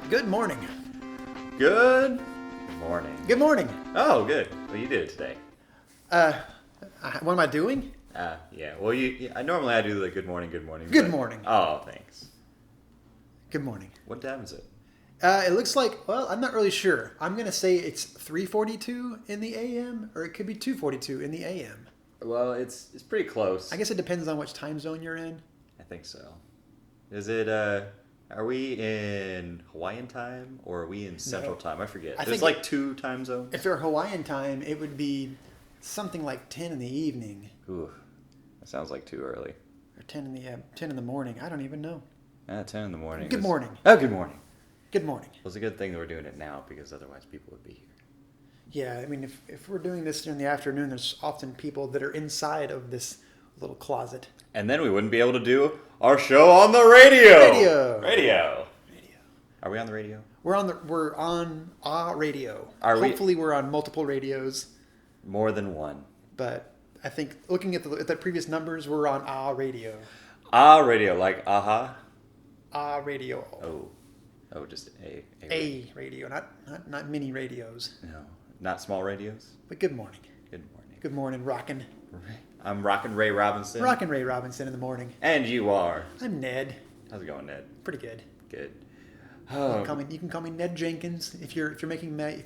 Good morning. Good morning. Good morning. Oh, good. Well, you did it today. What am I doing? Yeah. Well, normally I do the good morning, good morning. Good morning. Oh, thanks. Good morning. What time is it? It looks like, well, I'm not really sure. I'm going to say it's 3:42 in the a.m. or it could be 2:42 in the a.m. Well, it's pretty close. I guess it depends on which time zone you're in. I think so. Is it, are we in Hawaiian time or are we in Central time? I forget. There's like two time zones. If they're Hawaiian time, it would be something like 10 in the evening. Ooh, that sounds like too early. Or 10 in the morning. I don't even know. 10 in the morning. Good morning. Oh, good morning. Good morning. Well, it's a good thing that we're doing it now because otherwise people would be here. Yeah, I mean, if we're doing this in the afternoon, there's often people that are inside of this little closet. And then we wouldn't be able to do our show on the radio. Radio. Are we on the radio? We're on a radio. Hopefully we're on multiple radios. More than one. But I think looking at the previous numbers, we're on a radio. Radio, like aha. Radio. Oh, just a radio, not mini radios. No, not small radios. But good morning. Good morning. Good morning, rockin'. I'm Rockin' Ray Robinson. Rockin' Ray Robinson in the morning. And you are. I'm Ned. How's it going, Ned? Pretty good. Good. You can call me Ned Jenkins if you're making a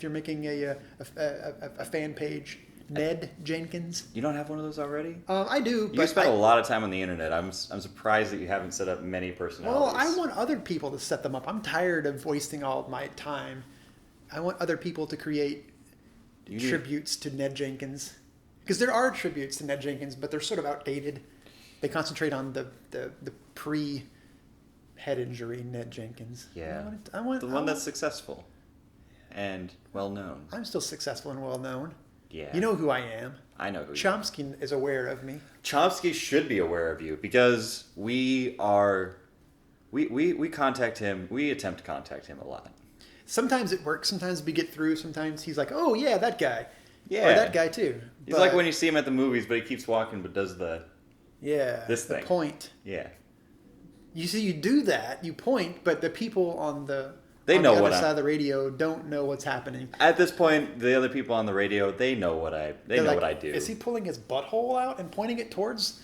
fan page. Ned Jenkins. You don't have one of those already? I do. You spend a lot of time on the internet. I'm surprised that you haven't set up many personalities. Well, I want other people to set them up. I'm tired of wasting all of my time. I want other people to create tributes to Ned Jenkins. Because there are tributes to Ned Jenkins, but they're sort of outdated. They concentrate on the pre-head injury Ned Jenkins. Yeah. I want the one that's successful and well known. I'm still successful and well known. Yeah. You know who I am. I know who Chomsky you are. is aware of me. Chomsky should be aware of you because we contact him. We attempt to contact him a lot. Sometimes it works. Sometimes we get through. Sometimes he's like, "Oh yeah, that guy." Yeah. Or that guy too. He's like when you see him at the movies, but he keeps walking, but does this thing. The point. Yeah. You see, you do that. You point, but the people on the other side of the radio don't know what's happening. At this point, the other people on the radio, they know what I do. Is he pulling his butthole out and pointing it towards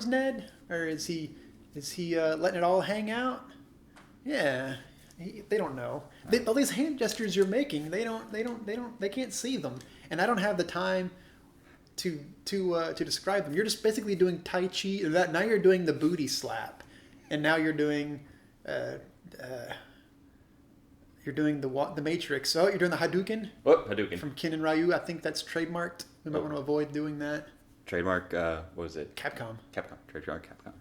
Ned, or is he letting it all hang out? Yeah, they don't know. All these hand gestures you're making, they can't see them, and I don't have the time to describe them. You're just basically doing Tai Chi. Now you're doing the booty slap, and now you're doing. You're doing the Matrix. Oh, you're doing the Hadouken? What? Hadouken. From Ken and Ryu. I think that's trademarked. We might want to avoid doing that. Trademark, what was it? Capcom. Trademark Capcom.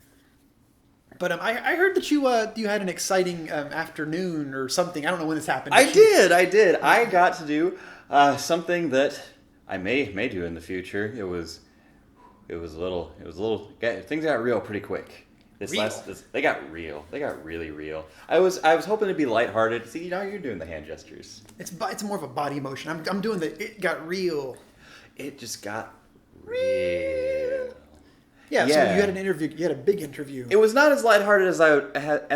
But I heard that you had an exciting afternoon or something. I don't know when this happened. I did. I got to do something that I may do in the future. It was a little. Things got real pretty quick. They got real. They got really real. I was hoping to be lighthearted. See, now you're doing the hand gestures. It's more of a body motion. I'm doing it got real. It just got real. Yeah. So you had an interview. You had a big interview. It was not as lighthearted as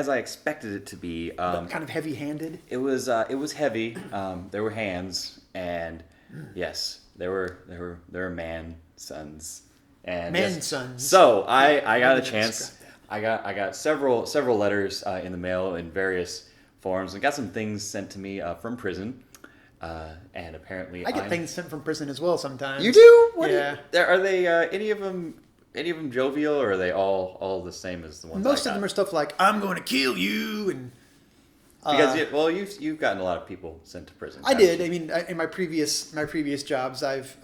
I expected it to be. Kind of heavy-handed. It was heavy. There were hands, and yes, there were man sons. And sons. So I got a chance. I got several letters in the mail in various forms, and got some things sent to me from prison. And apparently, I get things sent from prison as well sometimes. You do? Yeah. Are they any of them jovial, or are they all the same as the ones? Most of them are stuff like "I'm going to kill you" and. Because you've gotten a lot of people sent to prison. I did. I mean, in my previous jobs, I've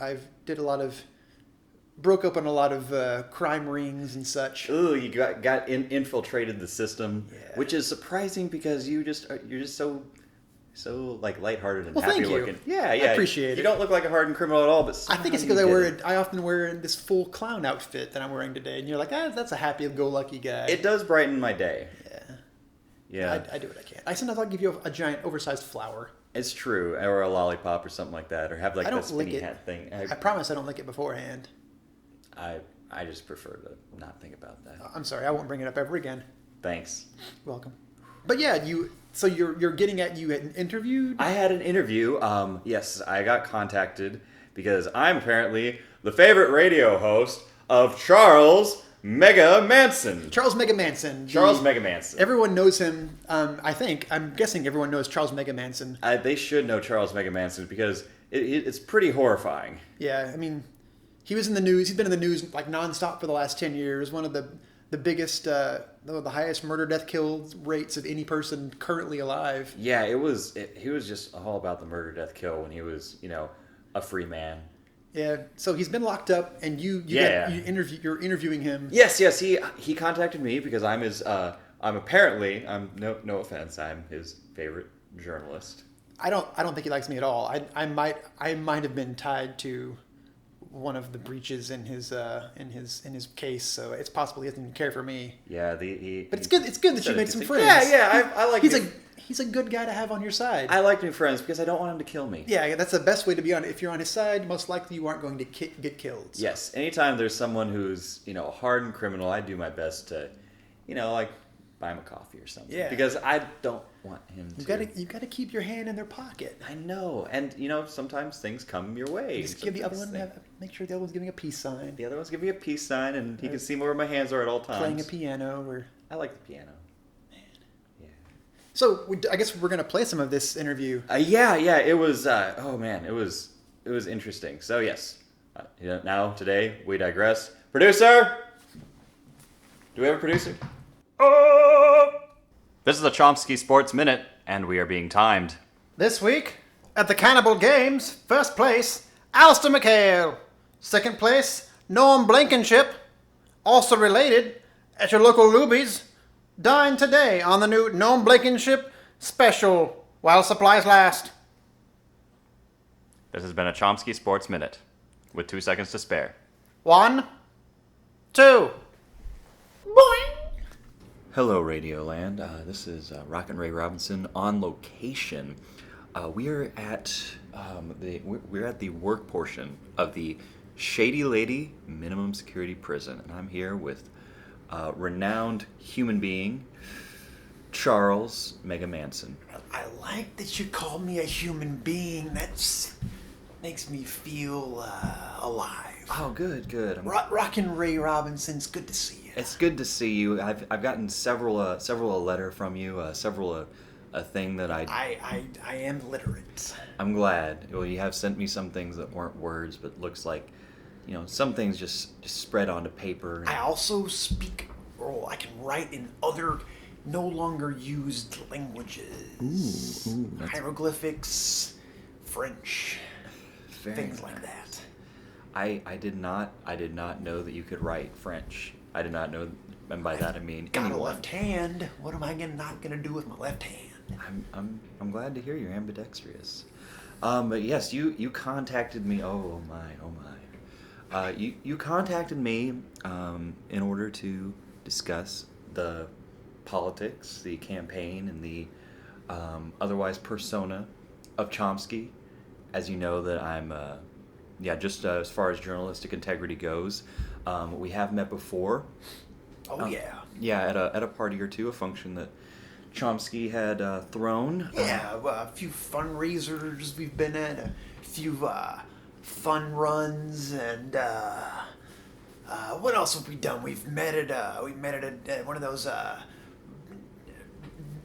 broke open a lot of crime rings and such. Ooh, you infiltrated the system, which is surprising because you're just so like lighthearted and happy looking. Yeah, I appreciate it. You don't look like a hardened criminal at all, but I think it's because I often wear this full clown outfit that I'm wearing today, and you're like, that's a happy-go-lucky guy. It does brighten my day. Yeah. I do what I can. Sometimes I'll give you a giant oversized flower. It's true, or a lollipop or something like that, or have like that spinny hat thing. I promise I don't lick it beforehand. I just prefer to not think about that. I'm sorry, I won't bring it up ever again. Thanks. Welcome. But yeah, so you're getting at you had interviewed. I had an interview. Yes, I got contacted because I'm apparently the favorite radio host of Charles Megamanson. Charles Megamanson. Charles Megamanson. Everyone knows him. I'm guessing everyone knows Charles Megamanson. They should know Charles Megamanson because it's pretty horrifying. Yeah, I mean, he was in the news. He's been in the news like nonstop for the last 10 years. One of the biggest, the highest murder death kill rates of any person currently alive. Yeah, he was just all about the murder death kill when he was, a free man. Yeah, so he's been locked up, and you're interviewing him. Yes, he contacted me because I'm his. I'm no offense. I'm his favorite journalist. I don't think he likes me at all. I might have been tied to one of the breaches in his case, so it's possible he doesn't care for me. Yeah, but it's good that you made some friends. Yeah, I like. He's a good guy to have on your side. I like new friends because I don't want him to kill me. Yeah, that's the best way to be on. If you're on his side, most likely you aren't going to get killed. So. Yes, anytime there's someone who's a hardened criminal, I do my best to, like buy him a coffee or something. Yeah. Because I don't want him to. You gotta keep your hand in their pocket. I know, and sometimes things come your way. Just give the other one make sure the other one's giving a peace sign. The other one's giving me a peace sign, and he can see where my hands are at all times. Playing a piano or. I like the piano. So I guess we're gonna play some of this interview. Yeah. It was. Oh man, it was interesting. So yes, now today we digress. Producer, do we have a producer? This is the Chomsky Sports Minute, and we are being timed. This week at the Cannibal Games, first place Alistair McHale, second place Norm Blankenship, also related at your local Luby's. Dine today on the new Gnome Blankenship special while supplies last. This has been a Chomsky Sports Minute with 2 seconds to spare. 1, 2. Boing! Hello, Radioland. This is Rockin' Ray Robinson on location. We're at the work portion of the Shady Lady Minimum Security Prison, and I'm here with renowned human being, Charles Megamanson. I like that you call me a human being. That makes me feel alive. Oh, good. Rockin' Ray Robinson's good to see you. It's good to see you. I've gotten several a letter from you, a thing that I am literate. I'm glad. Well, you have sent me some things that weren't words, but looks like some things just spread onto paper. I also speak, I can write in other no longer used languages. Ooh, hieroglyphics, French, things like that. I did not know that you could write French. I did not know, and by that I mean got anyone. a left hand. What am I not gonna do with my left hand? I'm glad to hear you're ambidextrous. But yes, you contacted me. Oh my. You contacted me in order to discuss the politics, the campaign, and the otherwise persona of Chomsky. As you know that I'm, just as far as journalistic integrity goes, we have met before. Oh yeah. Yeah, at a party or two, a function that Chomsky had thrown. Yeah, a few fundraisers we've been at, a few fun runs, and what else have we done? We met at one of those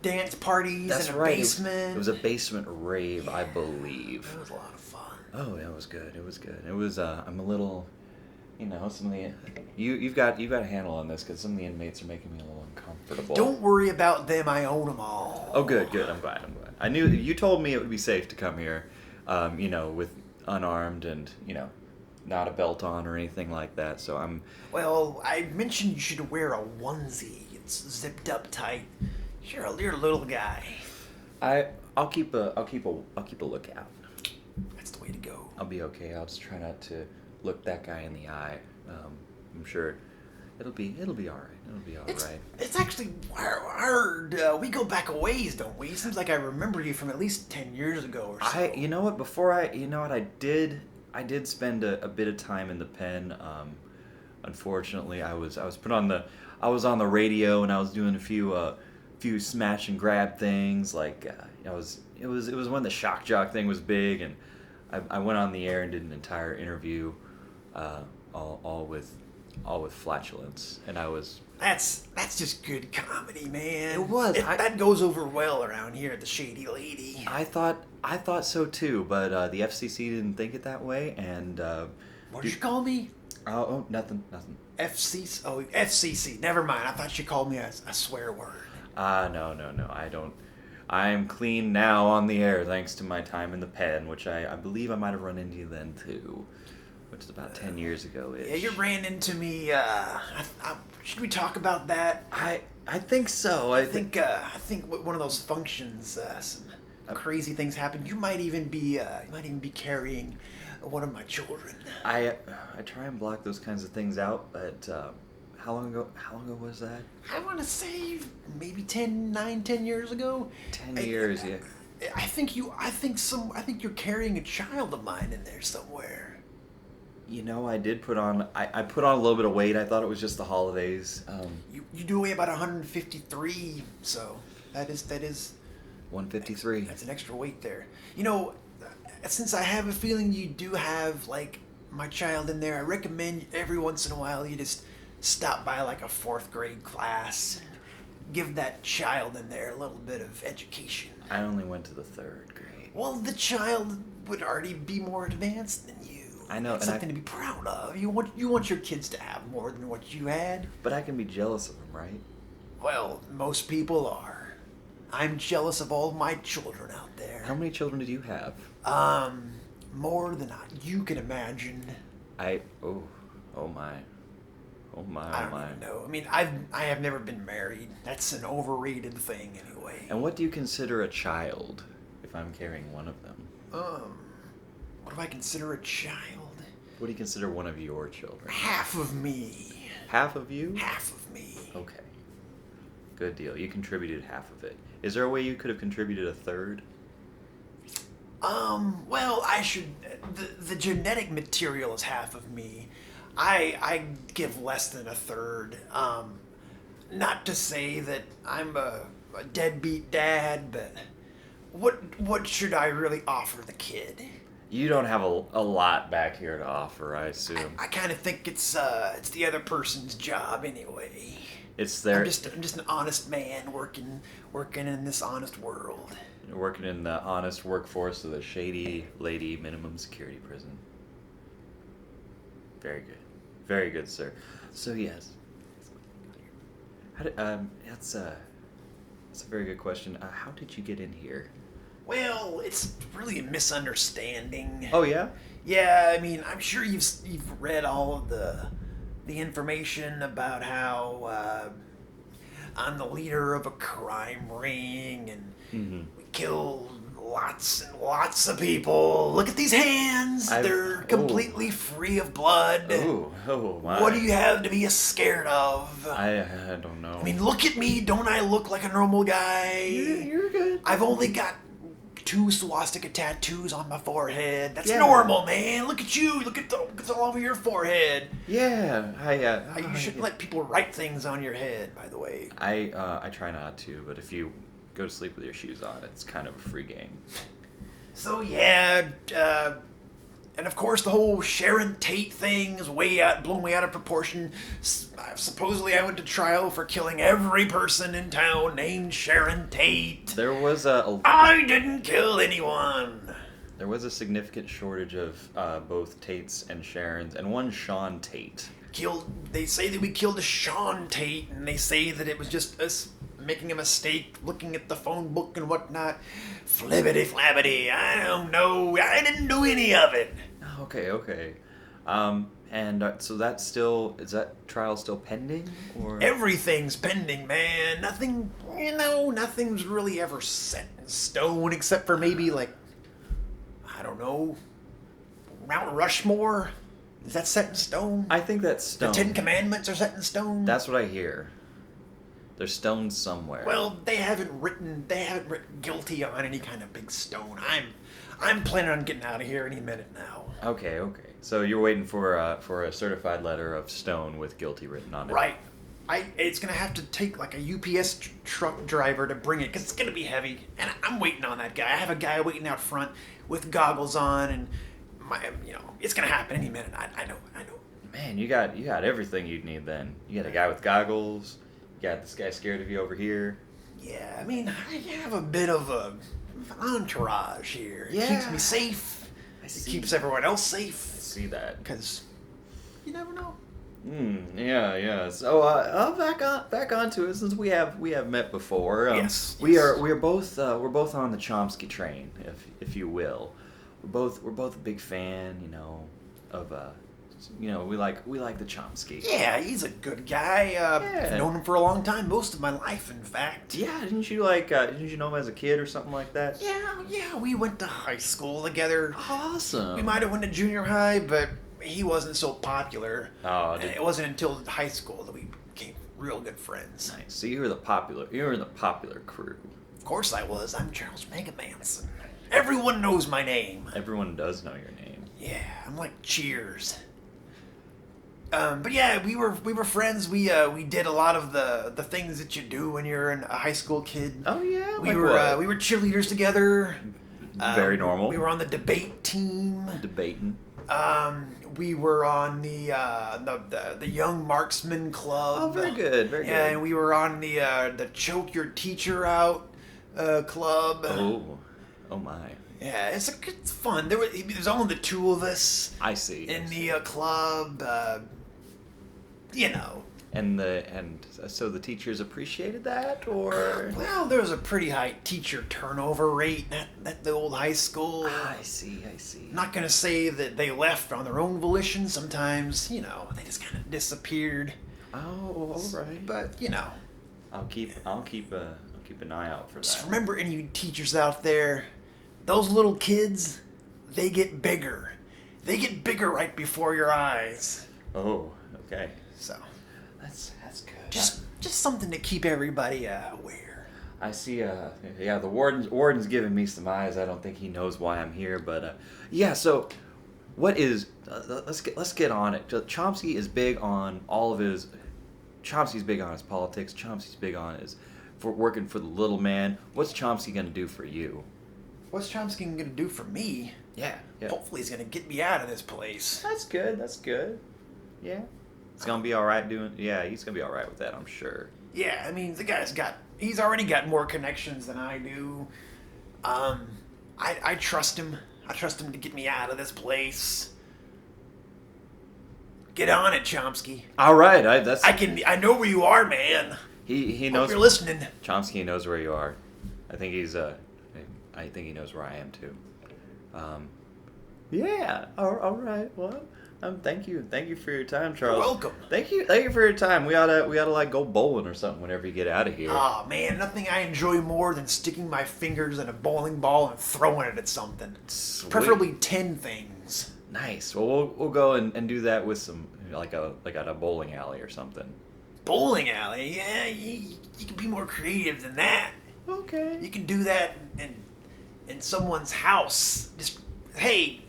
dance parties. That's in a right. basement. It was a basement rave, I believe. It was a lot of fun. Oh, yeah, it was good. It was. I'm a little. Some of the you've got a handle on this because some of the inmates are making me a little uncomfortable. Don't worry about them. I own them all. Oh, good. I'm glad. I knew you told me it would be safe to come here, with unarmed and not a belt on or anything like that. So I'm. Well, I mentioned you should wear a onesie. It's zipped up tight. You're a little guy. I'll keep a lookout. That's the way to go. I'll be okay. I'll just try not to look that guy in the eye. I'm sure it'll be all right. It'll be all right. It's actually hard. We go back a ways, don't we? Seems like I remember you from at least 10 years ago or so. You know what? Before I did spend a bit of time in the pen. Unfortunately, I was on the radio and I was doing a few few smash and grab things. Like it was when the shock jock thing was big, and I went on the air and did an entire interview, all with flatulence, and I was. That's just good comedy, man. It was. That goes over well around here at the Shady Lady. I thought so too, but the FCC didn't think it that way, and. What did you call me? Oh, nothing. FCC. Oh, FCC. Never mind. I thought you called me a swear word. No. I don't. I'm clean now on the air thanks to my time in the pen, which I believe I might have run into you then too, which is about 10 years ago. Yeah, you ran into me. Should we talk about that? I think so. I think one of those functions, some crazy things happened. You might even be carrying one of my children. I try and block those kinds of things out, but how long ago was that? I want to say maybe 10 years ago. 10 years, yeah. I think you're carrying a child of mine in there somewhere. You know, I did put on a little bit of weight. I thought it was just the holidays. You do weigh about 153, so that is 153. That's an extra weight there. You know, since I have a feeling you do have like my child in there, I recommend every once in a while you just stop by like a 4th grade class, give that child in there a little bit of education. I only went to the 3rd grade. Well, the child would already be more advanced than you. I know, It's something to be proud of. You want your kids to have more than what you had. But I can be jealous of them, right? Well, most people are. I'm jealous of all my children out there. How many children did you have? More than you can imagine. Oh my. I don't even know. I mean, I have never been married. That's an overrated thing anyway. And what do you consider a child if I'm carrying one of them? What do I consider a child? What do you consider one of your children? Half of me. Half of you? Half of me. Okay. Good deal. You contributed half of it. Is there a way you could have contributed a third? Well, I should. The genetic material is half of me. I give less than a third. Not to say that I'm a deadbeat dad, but what should I really offer the kid? You don't have a lot back here to offer, I assume. I kind of think it's the other person's job anyway. It's their. I'm just an honest man working in this honest world. You're working in the honest workforce of the Shady Lady Minimum Security Prison. Very good, sir. So yes, that's a very good question. How did you get in here? Well, it's really a misunderstanding. Oh yeah? Yeah, I mean, I'm sure you've read all of the information about how I'm the leader of a crime ring and we killed lots and lots of people. Look at these hands. They're completely free of blood. Oh my. What do you have to be scared of? I don't know. I mean, look at me. Don't I look like a normal guy? You're good. I've only got 2 swastika tattoos on my forehead. That's normal, man. Look at you. Look at it's all over your forehead. Yeah, You shouldn't let people write things on your head, by the way. I try not to, but if you go to sleep with your shoes on, it's kind of a free game. So yeah, and of course the whole Sharon Tate thing is blown way out of proportion. Supposedly I went to trial for killing every person in town named Sharon Tate. There was I didn't kill anyone. There was a significant shortage of both Tates and Sharons, and one Sean Tate. They say that we killed a Sean Tate, and they say that it was just us making a mistake, looking at the phone book and whatnot. Flibbity flabbity, I don't know. I didn't do any of it. Okay. And so is that trial still pending? Or Everything's pending, man. Nothing's really ever set in stone except for maybe like, I don't know, Mount Rushmore. Is that set in stone? I think that's stone. The 10 Commandments are set in stone. That's what I hear. There's stones somewhere. Well, they haven't written guilty on any kind of big stone. I'm planning on getting out of here any minute now. Okay. So you're waiting for a certified letter of stone with guilty written on it. Right. It's gonna have to take like a UPS truck driver to bring it because it's gonna be heavy, and I'm waiting on that guy. I have a guy waiting out front with goggles on, and it's gonna happen any minute. I know. Man, you got everything you'd need then. You got a guy with goggles. You got this guy scared of you over here. Yeah, I mean, I have a bit of an entourage here. It Yeah. keeps me safe. It see. keeps everyone else safe. I see that. Because you never know. Yeah. So, back onto it since we have met before. Yes. We're both on the Chomsky train, if you will. We're both a big fan, of we like the Chomsky. Yeah, he's a good guy. I've known him for a long time, most of my life, in fact. Yeah, didn't you know him as a kid or something like that? Yeah, we went to high school together. Awesome. We might have went to junior high, but he wasn't so popular. Oh, and it wasn't until high school that we became real good friends. Nice. So you were in the popular crew. Of course I was. I'm Charles Megamanson. Everyone knows my name. Everyone does know your name. Yeah, I'm like Cheers. But yeah, we were friends. We did a lot of the things that you do when you're a high school kid. Oh yeah, we were cheerleaders together. Very normal. We were on the debate team. Debating. We were on the Young Marksman Club. Oh, very good, very good. Yeah, and we were on the Choke Your Teacher Out club. Oh my. Yeah, it's fun. There's only the two of us. I see. In the club. And so the teachers appreciated that, or? Well, there was a pretty high teacher turnover rate at the old high school. I see. I'm not gonna say that they left on their own volition. Sometimes, they just kind of disappeared. Oh, all right. But I'll keep an eye out for just that. remember, any of you teachers out there, those little kids, they get bigger. They get bigger right before your eyes. Oh, okay. So that's good. Just something to keep everybody aware. I see. The warden's giving me some eyes. I don't think he knows why I'm here, but yeah. So, what is? Let's get on it. Chomsky is big on all of his. Chomsky's big on his politics. Chomsky's big on his for working for the little man. What's Chomsky gonna do for you? What's Chomsky gonna do for me? Yeah. Hopefully, he's gonna get me out of this place. That's good. Yeah. He's gonna be all right he's gonna be all right with that, I'm sure. Yeah, I mean, he's already got more connections than I do. I trust him. I trust him to get me out of this place. Get on it, Chomsky. All right, I know where you are, man. He knows. Hope you're listening. Chomsky knows where you are. I think he knows where I am too. Yeah. All right. Well, thank you for your time, Charles. You're welcome. Thank you for your time. We oughta like go bowling or something whenever you get out of here. Oh man, nothing I enjoy more than sticking my fingers in a bowling ball and throwing it at something. Sweet. Preferably 10 things. Nice. Well, we'll go and do that with some like at a bowling alley or something. Bowling alley? Yeah, you can be more creative than that. Okay. You can do that in someone's house. Just, hey,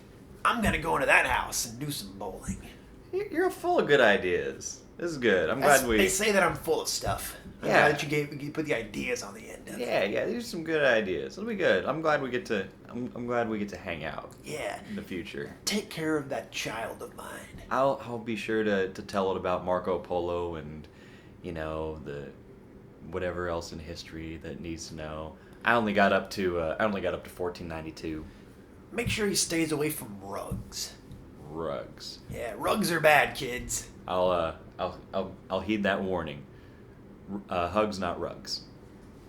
I'm gonna go into that house and do some bowling. You're full of good ideas. This is good. I'm glad They say that I'm full of stuff. I'm glad that you put the ideas on the end of it. Yeah. These are some good ideas. It'll be good. I'm glad we get to hang out. Yeah. In the future. Take care of that child of mine. I'll be sure to tell it about Marco Polo and the whatever else in history that it needs to know. I only got up to 1492. Make sure he stays away from rugs. Rugs. Yeah, rugs are bad, kids. I'll heed that warning. Hugs, not rugs.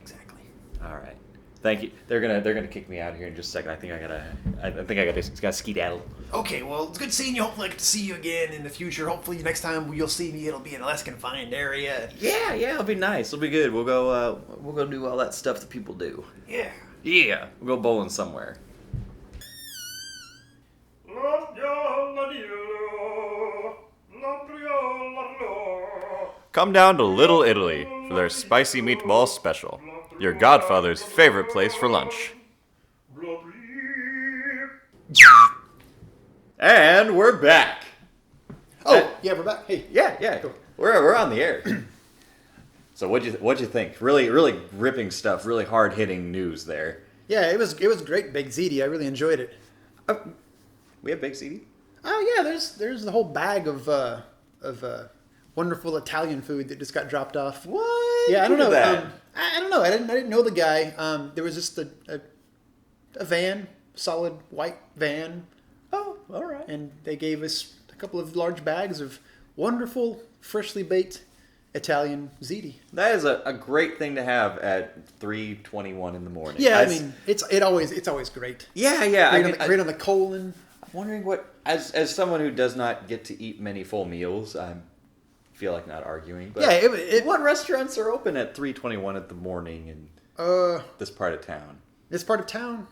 Exactly. All right. Thank you. They're gonna kick me out of here in just a second. I think I gotta skedaddle. Okay, well, it's good seeing you. Hopefully, I get to see you again in the future. Hopefully, next time you'll see me, it'll be in a less confined area. Yeah, it'll be nice. It'll be good. We'll go do all that stuff that people do. Yeah. Yeah. We'll go bowling somewhere. Come down to Little Italy for their spicy meatball special. Your godfather's favorite place for lunch. And we're back. Oh, yeah, we're back. Hey. Yeah. We're on the air. So what'd you think? Really, really gripping stuff. Really hard hitting news there. Yeah, it was great, Big Ziti. I really enjoyed it. We have Big CD. Oh yeah, there's the whole bag of wonderful Italian food that just got dropped off. What? Yeah, I don't know. Look at that. I don't know. I didn't know the guy. There was just a van, solid white van, Oh, all right. and they gave us a couple of large bags of wonderful, freshly baked Italian ziti. That is a great thing to have at 3:21 in the morning. Yeah, I mean it's always great. Yeah, yeah. Great on the colon. I'm wondering what, as someone who does not get to eat many full meals, I feel like not arguing. But Yeah, what restaurants are open at 3:21 in the morning in this part of town? this part of town.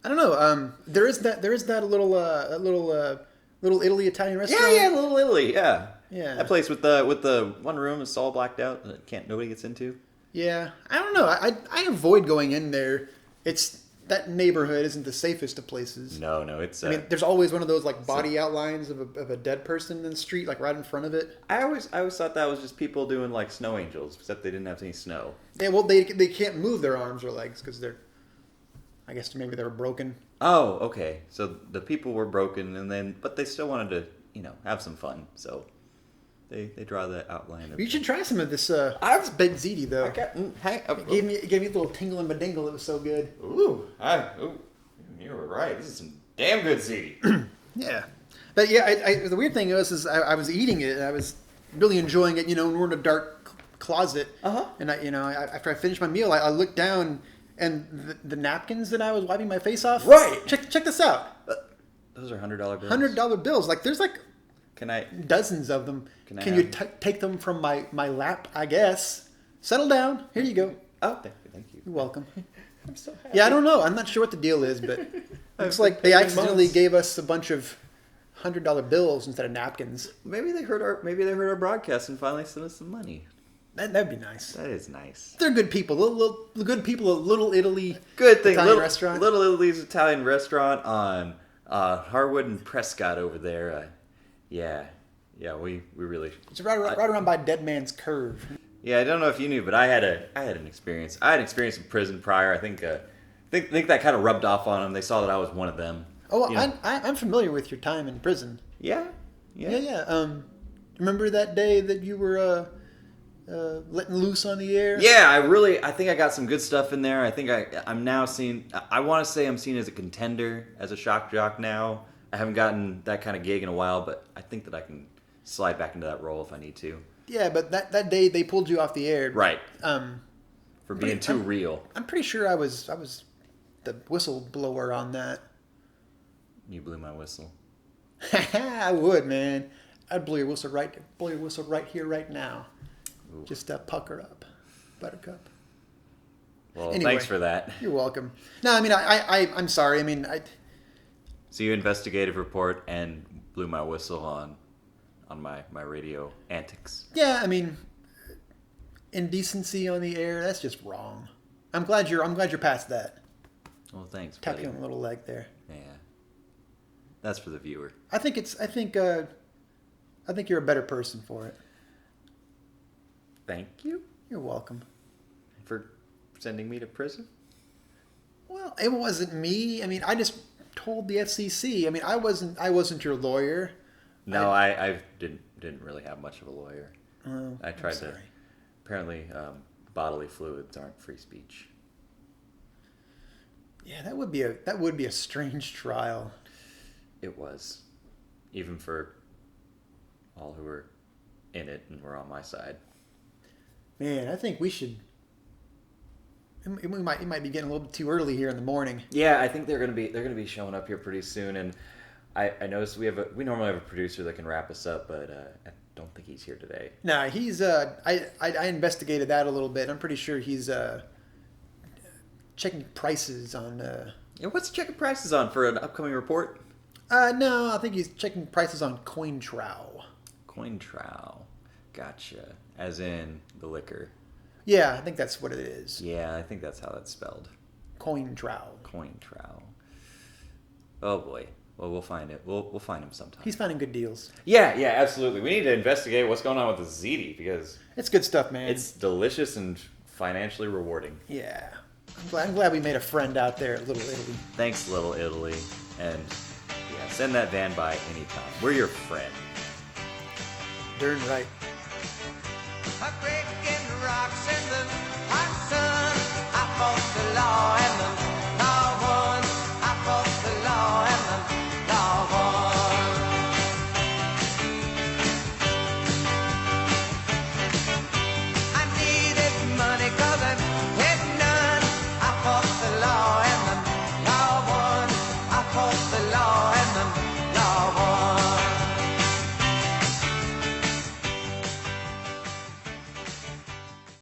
I don't know. There is that little Italy Italian restaurant. Yeah, Little Italy. Yeah, Yeah. That place with the one room is all blacked out that nobody gets into. Yeah, I don't know. I avoid going in there. It's that neighborhood isn't the safest of places. No, it's. I mean, there's always one of those like body outlines of a dead person in the street, like right in front of it. I always thought that was just people doing like snow angels, except they didn't have any snow. Yeah, well, they can't move their arms or legs because I guess maybe they were broken. Oh, okay. So the people were broken, but they still wanted to, have some fun. So they draw the outline. You should try some of this. This baked ziti though. It gave me a little tingle in my dingle. It was so good. Ooh, you were right. This is some damn good ziti. Yeah, but yeah, the weird thing is I was eating it and I was really enjoying it. We're in a dark closet, and after I finished my meal, I looked down and the napkins that I was wiping my face off. Right. Check this out. Those are $100 bills. $100 bills. Like there's like Can I? dozens of them. Can I Can you take them from my lap? I guess. Settle down. Here you go. Oh, thank you. You're welcome. I'm so happy. Yeah, I don't know. I'm not sure what the deal is, but looks like they accidentally gave us a bunch of $100 bills instead of napkins. Maybe they heard our broadcast and finally sent us some money. That'd be nice. That is nice. They're good people. Little good people at Little Italy. Good thing. Italian restaurant. Little Italy's Italian restaurant on Harwood and Prescott over there. Yeah, we really. It's right around by Dead Man's Curve. Yeah, I don't know if you knew, but I had an experience. I had an experience in prison prior. I think that kind of rubbed off on them. They saw that I was one of them. Oh, I'm familiar with your time in prison. Yeah. Remember that day that you were letting loose on the air? Yeah, I think I got some good stuff in there. I think I'm now seen. I want to say I'm seen as a contender, as a shock jock now. I haven't gotten that kind of gig in a while, but I think that I can slide back into that role if I need to. Yeah, but that day they pulled you off the air. Right. For being too real. I'm pretty sure I was the whistleblower on that. You blew my whistle. I would, man. I'd blow your whistle right here, right now. Ooh. Just pucker up, Buttercup. Well, Anyway. thanks for that. You're welcome. No, I mean I'm sorry. I mean So you investigative report and blew my whistle on my radio antics. yeah, I mean indecency on the air, that's just wrong. I'm glad you're past that. Well, thanks. Tap buddy. you on the little leg there. Yeah. That's for the viewer. I think you're a better person for it. Thank you You're welcome. for sending me to prison. Well, it wasn't me. I mean, I just told the FCC. I mean, I wasn't your lawyer. No, I didn't really have much of a lawyer. Oh, I tried I'm to. sorry. Apparently, bodily fluids aren't free speech. Yeah, that would be a strange trial. It was, even for all who were in it and were on my side. Man, I think we should. It might be getting a little bit too early here in the morning. Yeah, I think they're gonna be showing up here pretty soon, and I noticed we normally have a producer that can wrap us up, but I don't think he's here today. Nah, he's I investigated that a little bit. I'm pretty sure he's checking prices on. Yeah, what's checking prices on for an upcoming report? No, I think he's checking prices on Cointrow. Cointrow, gotcha. As in the liquor. Yeah, I think that's what it is. Yeah, I think that's how that's spelled. Cointrow. Cointrow. Oh boy. Well, we'll find it. We'll find him sometime. He's finding good deals. Yeah, absolutely. We need to investigate what's going on with the ziti because It's good stuff, man. it's delicious and financially rewarding. Yeah. I'm glad we made a friend out there at Little Italy. Thanks, Little Italy, and yeah, send that van by anytime. We're your friend. Darn right. A great